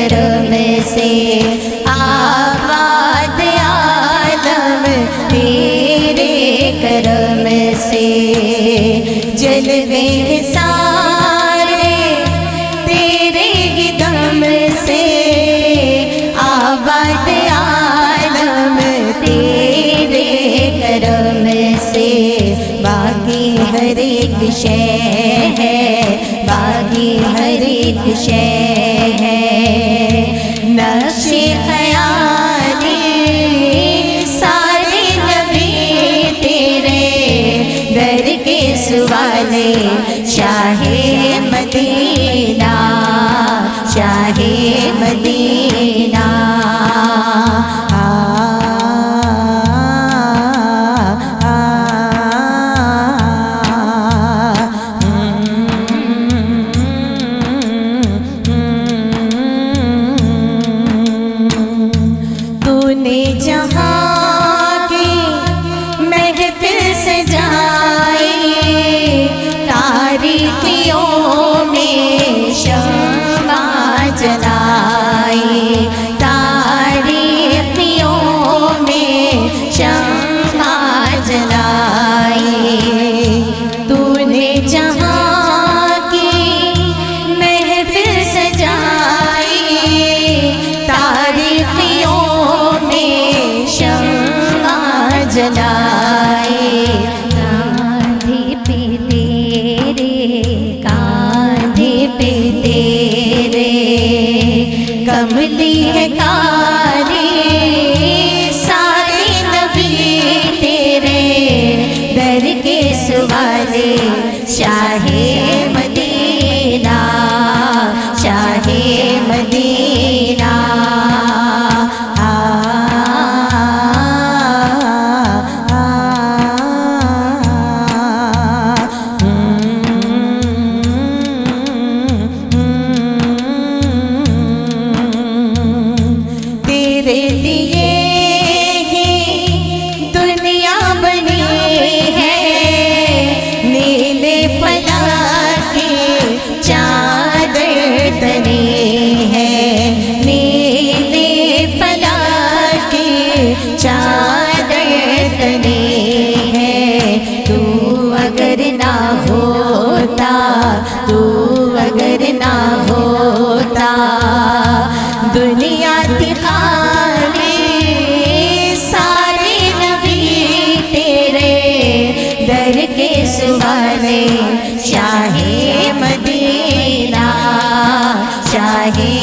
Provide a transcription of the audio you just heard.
करम से, आबाद आलम तेरे करम से। जलवे सारे तेरे ही दम से, आबाद आलम तेरे करम से। बाकी हर एक शय है, बाकी हर एक शय है, नक्शे ख़याली सारे नबी तेरे दर के सुवाले। Shah Medina, Shah Medina. तूने जहाँ की महफिल सजाई, तारीकियों में शम्मा जलाई, तारीकियों में शम्मा जलाई। तूने जहाँ की महफिल सजाई, तारीकियों जलाए। कांधे पे तेरे, कांधे पे तेरे, कमली है कारी सारे नबी तेरे दर के सुवाले। Shah Medina, Shah Medina. तेरे लिए ही दुनिया बनी है, नीले फलक की चादर तनी है, नीले फलक की चादर तनी है। तू अगर ना होता, तू अगर ना होता, दुनिया थी खाली सारे नबी तेरे दर के सुवाले। शाहे मदीना, शाहे